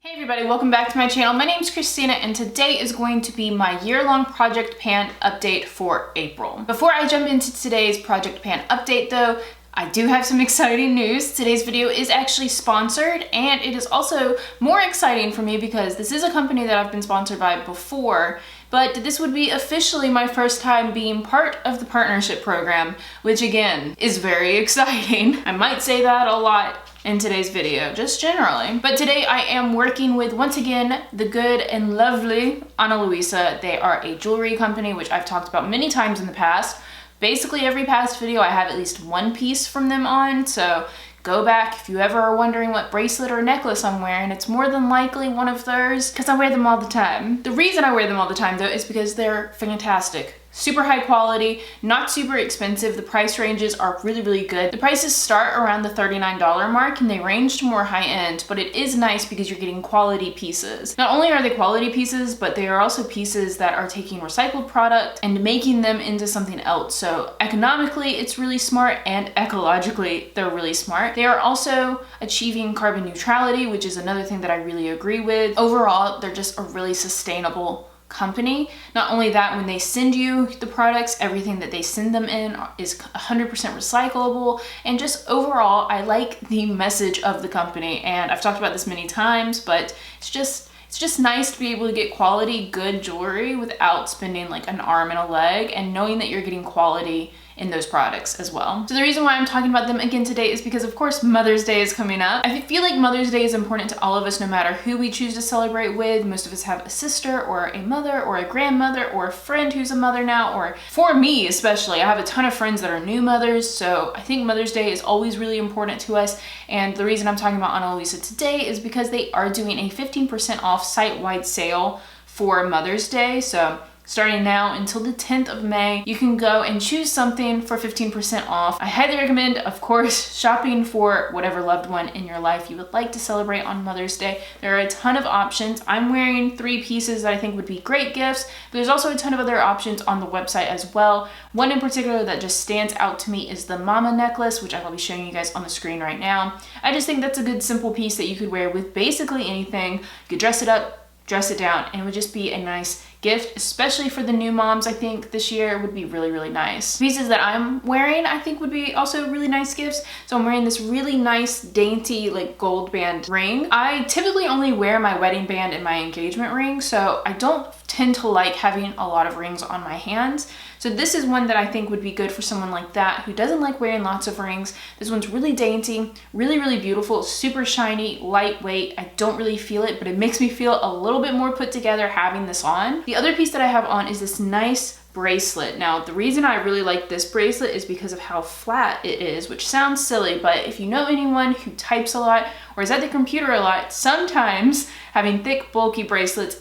Hey everybody, welcome back to my channel. My name is Christina and today is going to be my year-long Project Pan update for April. Before I jump into today's Project Pan update though, I do have some exciting news. Today's video is actually sponsored and it is also more exciting for me because this is a company that I've been sponsored by before, but this would be officially my first time being part of the partnership program, which again is very exciting. I might say that a lot in today's video, just generally. But today I am working with, once again, the good and lovely Ana Luisa. They are a jewelry company, which I've talked about many times in the past. Basically every past video I have at least one piece from them on, so go back if you ever are wondering what bracelet or necklace I'm wearing. It's more than likely one of theirs because I wear them all the time. The reason I wear them all the time though is because they're fantastic. Super high quality, not super expensive. The price ranges are really good. The prices start around the $39 mark and they range to more high end, but it is nice because you're getting quality pieces. Not only are they quality pieces, but they are also pieces that are taking recycled product and making them into something else. So economically, it's really smart, and ecologically, they're really smart. They are also achieving carbon neutrality, which is another thing that I really agree with. Overall, they're just a really sustainable company. Not only that, when they send you the products, everything that they send them in is 100% recyclable, and just overall I like the message of the company. And I've talked about this many times, but it's just nice to be able to get quality good jewelry without spending like an arm and a leg, and knowing that you're getting quality in those products as well. So the reason why I'm talking about them again today is because of course Mother's Day is coming up. I feel like Mother's Day is important to all of us no matter who we choose to celebrate with. Most of us have a sister or a mother or a grandmother or a friend who's a mother now, or for me especially, I have a ton of friends that are new mothers, so I think Mother's Day is always really important to us. And the reason I'm talking about Ana Luisa today is because they are doing a 15% off site-wide sale for Mother's Day. So starting now until the 10th of May, you can go and choose something for 15% off. I highly recommend, of course, shopping for whatever loved one in your life you would like to celebrate on Mother's Day. There are a ton of options. I'm wearing 3 pieces that I think would be great gifts, but there's also a ton of other options on the website as well. One in particular that just stands out to me is the Mama necklace, which I will be showing you guys on the screen right now. I just think that's a good simple piece that you could wear with basically anything. You could dress it up, dress it down, and it would just be a nice gift, especially for the new moms. I think this year would be really nice. Pieces that I'm wearing I think would be also really nice gifts. So I'm wearing this really nice dainty like gold band ring. I typically only wear my wedding band and my engagement ring, so I don't tend to like having a lot of rings on my hands. So this is one that I think would be good for someone like that who doesn't like wearing lots of rings. This one's really dainty, really beautiful, super shiny, lightweight. I don't really feel it, but it makes me feel a little bit more put together having this on. The other piece that I have on is this nice bracelet. Now, the reason I really like this bracelet is because of how flat it is, which sounds silly, but if you know anyone who types a lot or is at the computer a lot, sometimes having thick, bulky bracelets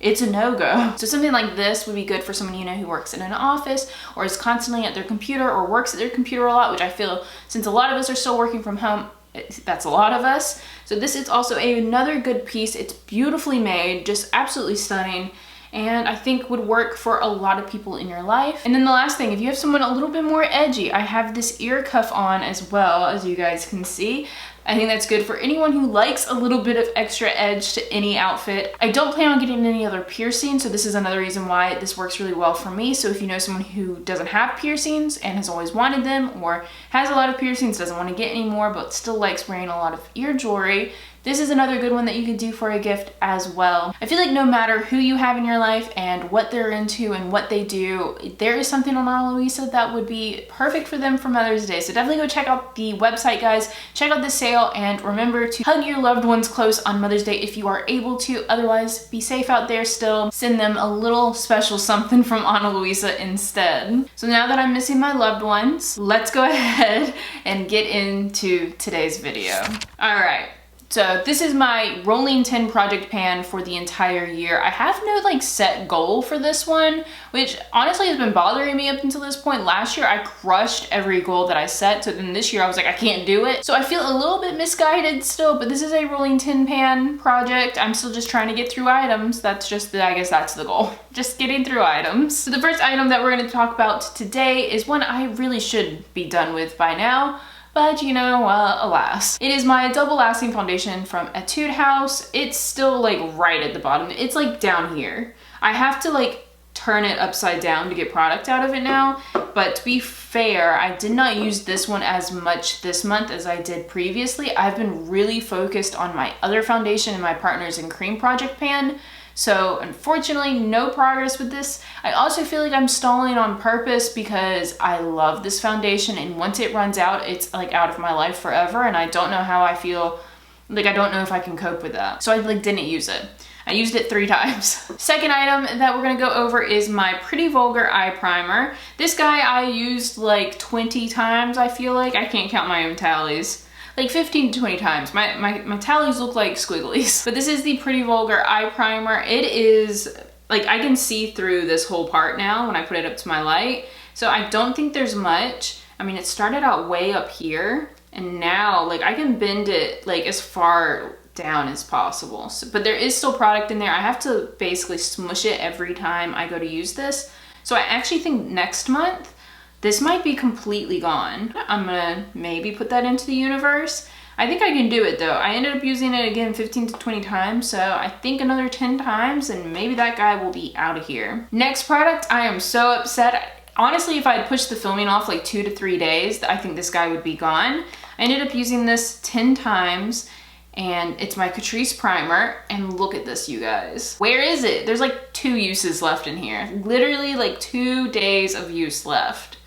it's a no-go. So something like this would be good for someone you know who works in an office or is constantly at their computer or works at their computer a lot, which I feel since a lot of us are still working from home, that's a lot of us. So this is also another good piece. It's beautifully made, just absolutely stunning, and I think would work for a lot of people in your life. And then the last thing, if you have someone a little bit more edgy, I have this ear cuff on as well, as you guys can see. I think that's good for anyone who likes a little bit of extra edge to any outfit. I don't plan on getting any other piercings, so this is another reason why this works really well for me. So if you know someone who doesn't have piercings and has always wanted them, or has a lot of piercings, doesn't want to get any more, but still likes wearing a lot of ear jewelry, this is another good one that you could do for a gift as well. I feel like no matter who you have in your life and what they're into and what they do, there is something on Ana Luisa that would be perfect for them for Mother's Day. So definitely go check out the website, guys. Check out the sale, and remember to hug your loved ones close on Mother's Day if you are able to. Otherwise, be safe out there still. Send them a little special something from Ana Luisa instead. So now that I'm missing my loved ones, let's go ahead and get into today's video. All right. So this is my rolling 10 project pan for the entire year. I have no like set goal for this one, which honestly has been bothering me up until this point. Last year I crushed every goal that I set, so then this year I was like, I can't do it. So I feel a little bit misguided still, but this is a rolling 10 pan project. I'm still just trying to get through items. That's just I guess that's the goal. Just getting through items. So the first item that we're going to talk about today is one I really should be done with by now. but you know, alas. It is my double lasting foundation from Etude House. It's still like right at the bottom. It's like down here. I have to like turn it upside down to get product out of it now, but to be fair, I did not use this one as much this month as I did previously. I've been really focused on my other foundation and my Partners in Cream project pan, so unfortunately no progress with this. I also feel like I'm stalling on purpose because I love this foundation, and once it runs out, it's like out of my life forever, and I don't know how I feel. Like, I don't know if I can cope with that, so I like didn't use it. I used it 3 times. Second item that we're gonna go over is my Pretty Vulgar Eye Primer. This guy I used like 20 times, I feel like. I can't count my own tallies. Like 15 to 20 times. My tallies look like squigglies. But this is the Pretty Vulgar Eye Primer. It is, like, I can see through this whole part now when I put it up to my light. So I don't think there's much. I mean, it started out way up here, and now, like, I can bend it like as far down as possible. So, but there is still product in there. I have to basically smush it every time I go to use this. So I actually think next month, this might be completely gone. I'm gonna maybe put that into the universe. I think I can do it though. I ended up using it again 15 to 20 times, so I think another 10 times and maybe that guy will be out of here. Next product, I am so upset. Honestly, if I had pushed the filming off like 2 to 3 days, I think this guy would be gone. I ended up using this 10 times, and it's my Catrice primer, and look at this, you guys. Where is it? There's like 2 uses left in here. Literally like 2 days of use left.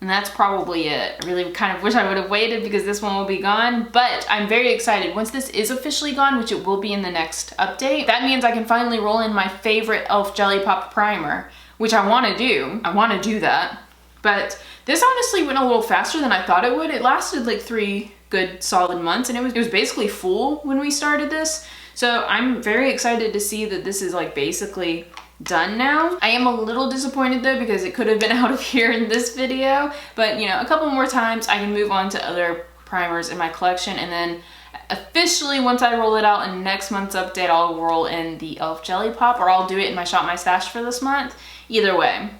And that's probably it. I really kind of wish I would have waited because this one will be gone, but I'm very excited. Once this is officially gone, which it will be in the next update, that means I can finally roll in my favorite e.l.f. Jelly Pop primer, which I wanna do. I wanna do that. But this honestly went a little faster than I thought it would. It lasted like 3 good solid months, and it was basically full when we started this. So I'm very excited to see that this is like basically done now. I am a little disappointed though because it could have been out of here in this video, but you know, a couple more times I can move on to other primers in my collection, and then officially once I roll it out in next month's update, I'll roll in the e.l.f. Jelly Pop, or I'll do it in my Shop My Stash for this month. Either way,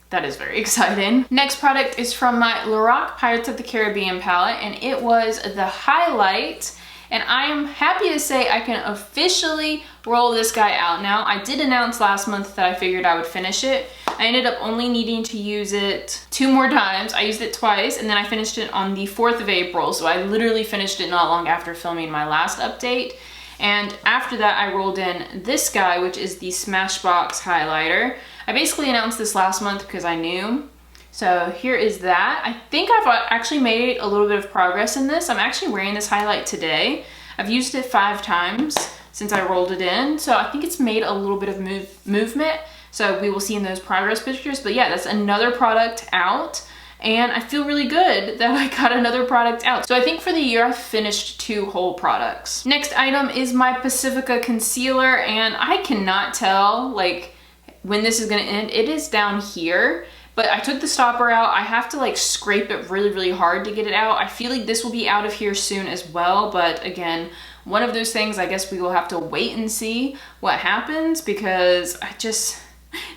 that is very exciting. Next product is from my Lorac Pirates of the Caribbean palette, and it was the highlight. And I am happy to say I can officially roll this guy out now. I did announce last month that I figured I would finish it. I ended up only needing to use it 2 more times. I used it twice, and then I finished it on the 4th of April. So I literally finished it not long after filming my last update. And after that, I rolled in this guy, which is the Smashbox highlighter. I basically announced this last month because I knew. So here is that. I think I've actually made a little bit of progress in this. I'm actually wearing this highlight today. I've used it 5 times since I rolled it in. So I think it's made a little bit of movement. So we will see in those progress pictures. But yeah, that's another product out. And I feel really good that I got another product out. So I think for the year, I've finished 2 whole products. Next item is my Pacifica Concealer. And I cannot tell like when this is gonna end. It is down here. But I took the stopper out. I have to like scrape it really, really hard to get it out. I feel like this will be out of here soon as well. But again, one of those things, I guess we will have to wait and see what happens, because I just,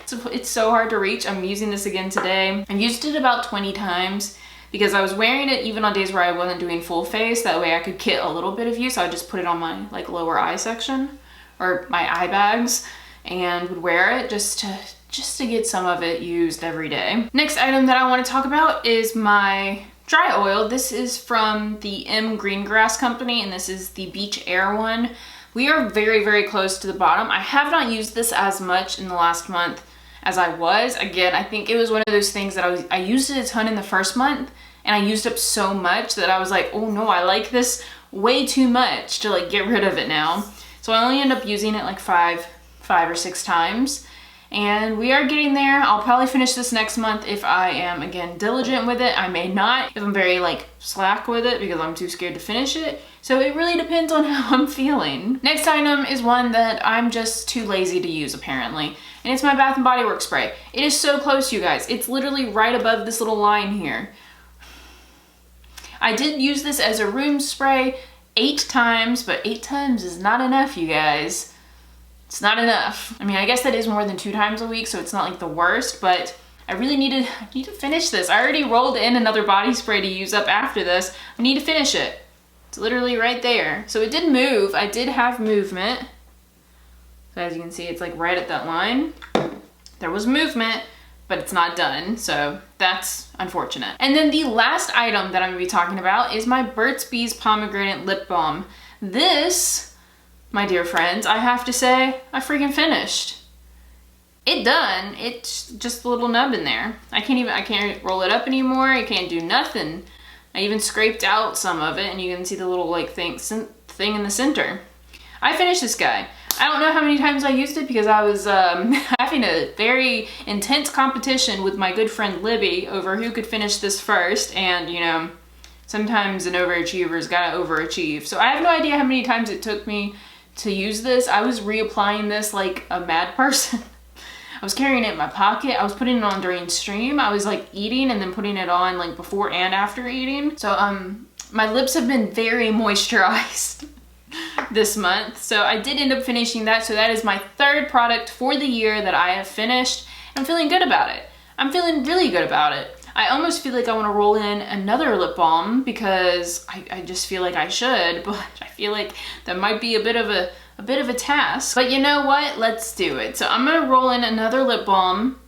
it's so hard to reach. I'm using this again today. I used it about 20 times because I was wearing it even on days where I wasn't doing full face. That way I could get a little bit of use. So I just put it on my like lower eye section or my eye bags and would wear it just to get some of it used every day. Next item that I want to talk about is my dry oil. This is from the M Greengrass company, and this is the Beach Air one. We are very, very close to the bottom. I have not used this as much in the last month as I was. Again, I think it was one of those things that I used it a ton in the first month, and I used up so much that I was like, oh no, I like this way too much to like get rid of it now. So I only end up using it like five or 6 times. And we are getting there. I'll probably finish this next month if I am, again, diligent with it. I may not if I'm very like slack with it because I'm too scared to finish it. So it really depends on how I'm feeling. Next item is one that I'm just too lazy to use apparently. And it's my Bath & Body Works spray. It is so close, you guys. It's literally right above this little line here. I did use this as a room spray 8 times, but 8 times is not enough, you guys. It's not enough. I mean, I guess that is more than 2 times a week, so it's not like the worst, but I really need to finish this. I already rolled in another body spray to use up after this. I need to finish it. It's literally right there. So it did move. I did have movement. So as you can see, it's like right at that line. There was movement, but it's not done. So that's unfortunate. And then the last item that I'm gonna be talking about is my Burt's Bees Pomegranate Lip Balm. This, my dear friends, I have to say, I freaking finished. It done. It's just a little nub in there. I can't roll it up anymore. I can't do nothing. I even scraped out some of it, and you can see the little like thing in the center. I finished this guy. I don't know how many times I used it because I was having a very intense competition with my good friend Libby over who could finish this first, and you know, sometimes an overachiever's gotta overachieve. So I have no idea how many times it took me to use this. I was reapplying this like a mad person. I was carrying it in my pocket. I was putting it on during stream. I was like eating and then putting it on like before and after eating. So my lips have been very moisturized this month. So I did end up finishing that. So that is my third product for the year that I have finished. I'm feeling good about it. I'm feeling really good about it. I almost feel like I want to roll in another lip balm because I just feel like I should, but I feel like that might be a bit of a task. But you know what? Let's do it. So I'm gonna roll in another lip balm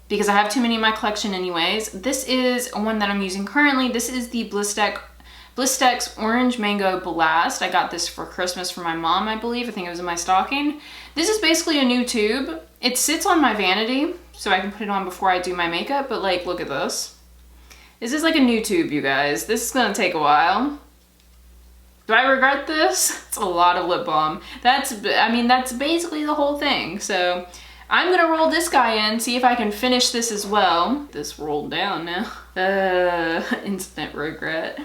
because I have too many in my collection anyways. This is one that I'm using currently. This is the Blistex Orange Mango Blast. I got this for Christmas from my mom, I believe. I think it was in my stocking. This is basically a new tube. It sits on my vanity, so I can put it on before I do my makeup, but like, look at this. This is like a new tube, you guys. This is gonna take a while. Do I regret this? It's a lot of lip balm. That's basically the whole thing. So I'm gonna roll this guy in, see if I can finish this as well. This rolled down now. Instant regret.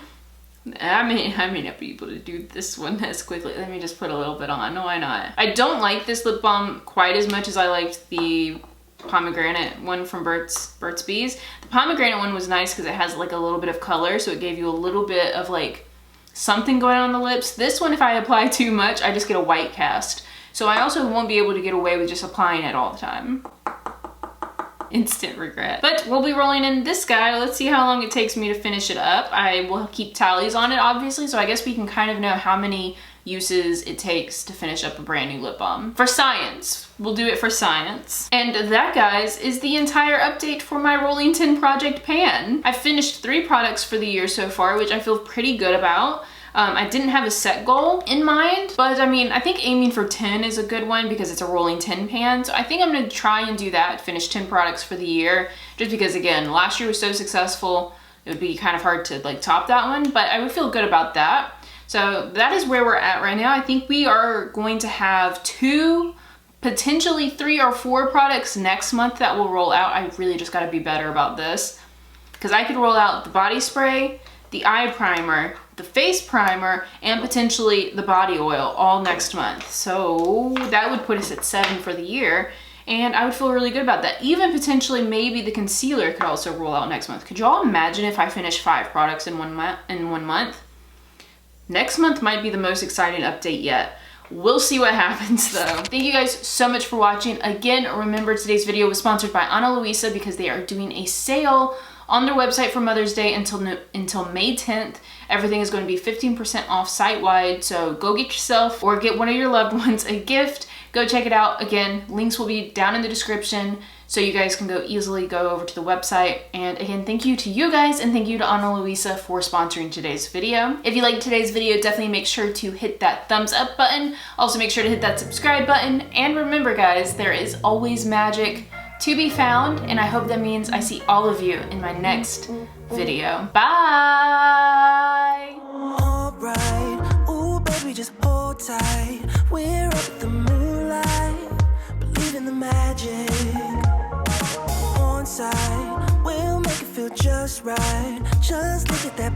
I may not be able to do this one as quickly. Let me just put a little bit on. Why not? I don't like this lip balm quite as much as I liked the pomegranate one from Burt's Bees. The pomegranate one was nice because it has like a little bit of color, so it gave you a little bit of like something going on the lips. This one, if I apply too much, I just get a white cast. So I also won't be able to get away with just applying it all the time. Instant regret. But we'll be rolling in this guy. Let's see how long it takes me to finish it up. I will keep tallies on it, obviously, so I guess we can kind of know how many uses it takes to finish up a brand new lip balm. For science. We'll do it for science. And that, guys, is the entire update for my Rolling 10 Project Pan. I've finished 3 products for the year so far, which I feel pretty good about. I didn't have a set goal in mind, but I mean, I think aiming for 10 is a good one because it's a rolling 10 pan. So I think I'm gonna try and do that, finish 10 products for the year, just because again, last year was so successful, it would be kind of hard to like top that one, but I would feel good about that. So that is where we're at right now. I think we are going to have 2, potentially 3 or 4 products next month that will roll out. I really just gotta be better about this because I could roll out the body spray, the eye primer, the face primer, and potentially the body oil all next month. So that would put us at 7 for the year, and I would feel really good about that. Even potentially maybe the concealer could also roll out next month. Could y'all imagine if I finish 5 products in one month? Next month might be the most exciting update yet. We'll see what happens though. Thank you guys so much for watching. Again, remember today's video was sponsored by Ana Luisa because they are doing a sale on their website for Mother's Day until May 10th. Everything is going to be 15% off site-wide, so go get yourself or get one of your loved ones a gift. Go check it out. Again, links will be down in the description so you guys can easily go over to the website. And again, thank you to you guys and thank you to Ana Luisa for sponsoring today's video. If you liked today's video, definitely make sure to hit that thumbs up button. Also make sure to hit that subscribe button. And remember guys, there is always magic to be found, and I hope that means I see all of you in my next video. Bye! Alright, ooh baby, just hold tight. We're up at the moonlight, believe in the magic. On side, we'll make it feel just right. Just look at that